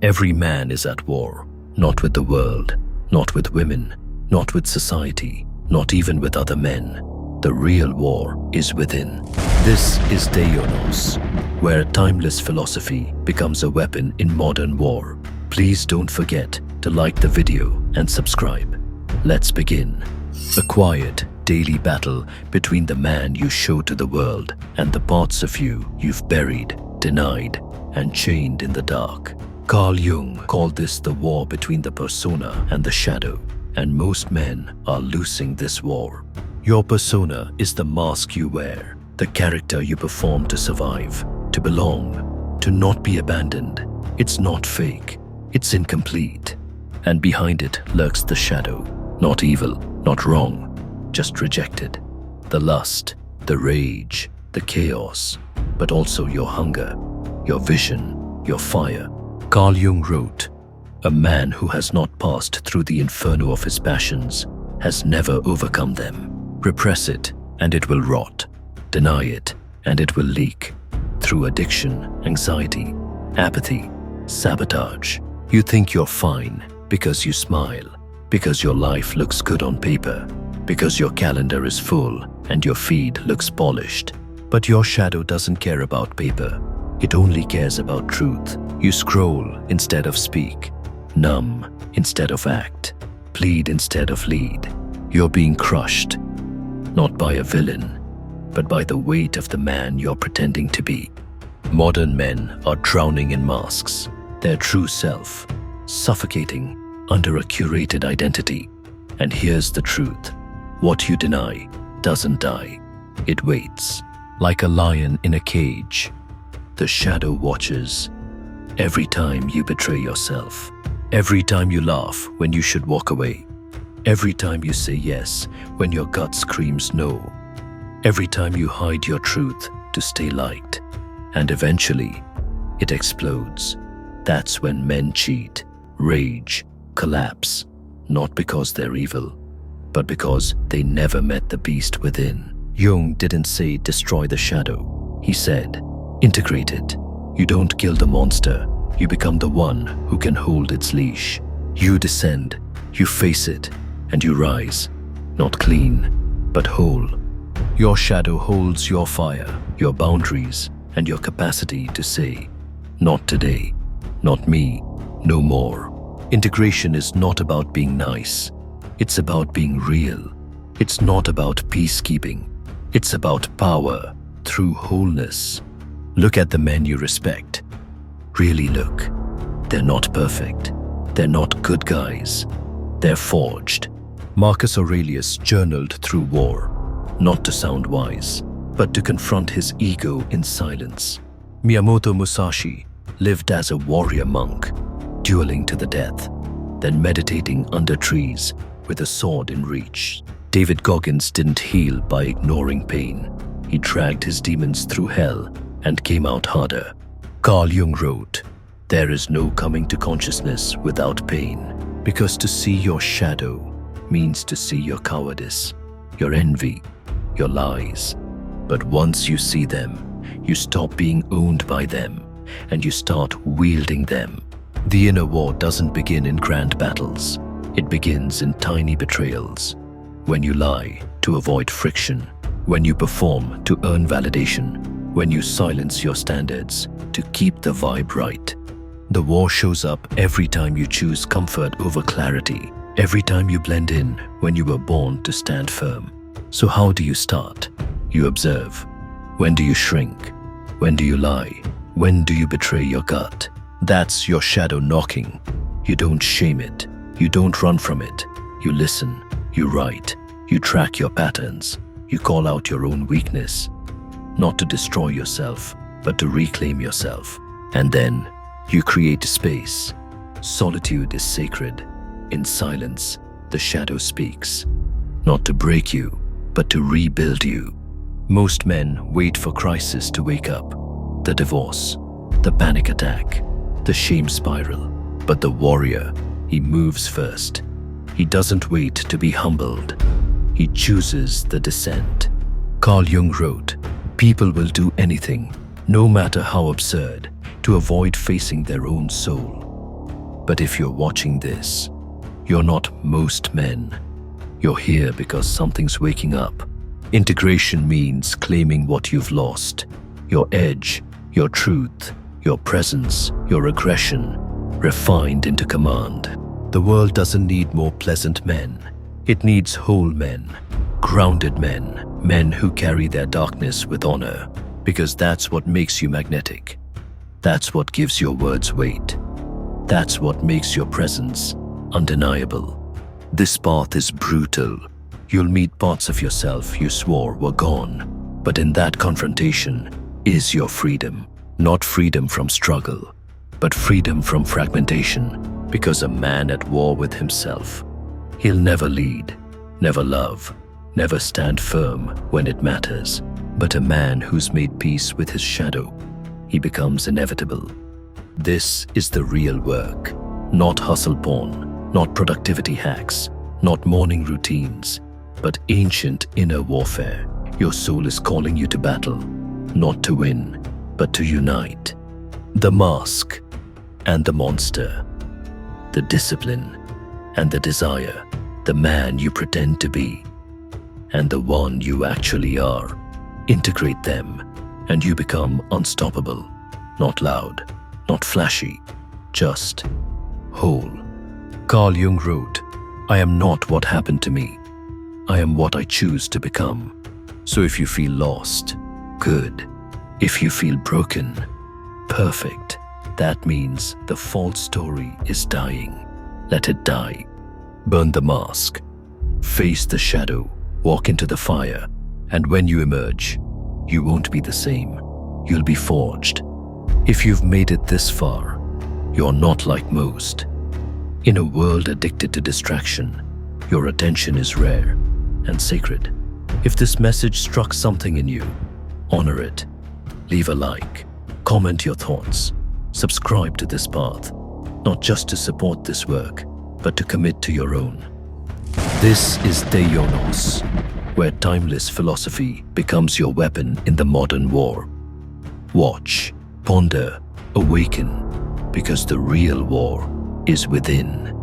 Every man is at war, not with the world, not with women, not with society, not even with other men. The real war is within. This is Deionos, where a timeless philosophy becomes a weapon in modern war. Please don't forget to like the video and subscribe. Let's begin. A quiet, daily battle between the man you show to the world and the parts of you you've buried, denied, and chained in the dark. Carl Jung called this the war between the persona and the shadow, and most men are losing this war. Your persona is the mask you wear, the character you perform to survive, to belong, to not be abandoned. It's not fake, it's incomplete. And behind it lurks the shadow, not evil, not wrong, just rejected. The lust, the rage, the chaos, but also your hunger, your vision, your fire. Carl Jung wrote, "A man who has not passed through the inferno of his passions has never overcome them. Repress it, and it will rot. Deny it, and it will leak. Through addiction, anxiety, apathy, sabotage. You think you're fine because you smile, because your life looks good on paper, because your calendar is full and your feed looks polished. But your shadow doesn't care about paper. It only cares about truth. You scroll instead of speak, numb instead of act, plead instead of lead. You're being crushed, not by a villain, but by the weight of the man you're pretending to be." Modern men are drowning in masks, their true self, suffocating under a curated identity. And here's the truth: what you deny doesn't die. It waits, like a lion in a cage. The shadow watches. Every time you betray yourself, every time you laugh when you should walk away, every time you say yes when your gut screams no, every time you hide your truth to stay liked, and eventually it explodes. That's when men cheat, rage, collapse, not because they're evil, but because they never met the beast within. Jung didn't say destroy the shadow. He said, integrate it. You don't kill the monster, you become the one who can hold its leash. You descend, you face it, and you rise, not clean, but whole. Your shadow holds your fire, your boundaries, and your capacity to say, not today, not me, no more. Integration is not about being nice. It's about being real. It's not about peacekeeping. It's about power through wholeness. Look at the men you respect. Really look. They're not perfect. They're not good guys. They're forged. Marcus Aurelius journaled through war, not to sound wise, but to confront his ego in silence. Miyamoto Musashi lived as a warrior monk, dueling to the death, then meditating under trees with a sword in reach. David Goggins didn't heal by ignoring pain. He dragged his demons through hell and came out harder. Carl Jung wrote, "There is no coming to consciousness without pain, because to see your shadow means to see your cowardice, your envy, your lies. But once you see them, you stop being owned by them, and you start wielding them." The inner war doesn't begin in grand battles. It begins in tiny betrayals. When you lie to avoid friction, when you perform to earn validation, when you silence your standards to keep the vibe right. The war shows up every time you choose comfort over clarity, every time you blend in when you were born to stand firm. So how do you start? You observe. When do you shrink? When do you lie? When do you betray your gut? That's your shadow knocking. You don't shame it. You don't run from it. You listen. You write. You track your patterns. You call out your own weakness. Not to destroy yourself, but to reclaim yourself. And then you create space. Solitude is sacred. In silence, the shadow speaks. Not to break you, but to rebuild you. Most men wait for crisis to wake up. The divorce, the panic attack, the shame spiral. But the warrior, he moves first. He doesn't wait to be humbled. He chooses the descent. Carl Jung wrote, "People will do anything, no matter how absurd, to avoid facing their own soul. But if you're watching this, you're not most men. You're here because something's waking up. Integration means claiming what you've lost. Your edge, your truth, your presence, your aggression, refined into command. The world doesn't need more pleasant men. It needs whole men, grounded men, men who carry their darkness with honor, because that's what makes you magnetic. That's what gives your words weight. That's what makes your presence undeniable. This path is brutal. You'll meet parts of yourself you swore were gone, but in that confrontation is your freedom. Not freedom from struggle, but freedom from fragmentation, because a man at war with himself, he'll never lead, never love, never stand firm when it matters. But a man who's made peace with his shadow, he becomes inevitable. This is the real work, not hustle porn, not productivity hacks, not morning routines, but ancient inner warfare. Your soul is calling you to battle, not to win, but to unite. The mask and the monster, the discipline and the desire, the man you pretend to be, and the one you actually are. Integrate them, and you become unstoppable. Not loud, not flashy, just whole. Carl Jung wrote, "I am not what happened to me. I am what I choose to become." So if you feel lost, good. If you feel broken, perfect. That means the false story is dying. Let it die. Burn the mask. Face the shadow. Walk into the fire. And when you emerge, you won't be the same. You'll be forged. If you've made it this far, you're not like most. In a world addicted to distraction, your attention is rare and sacred. If this message struck something in you, honor it. Leave a like, comment your thoughts, subscribe to this path, not just to support this work, but to commit to your own. This is Deionos, where timeless philosophy becomes your weapon in the modern war. Watch, ponder, awaken, because the real war is within.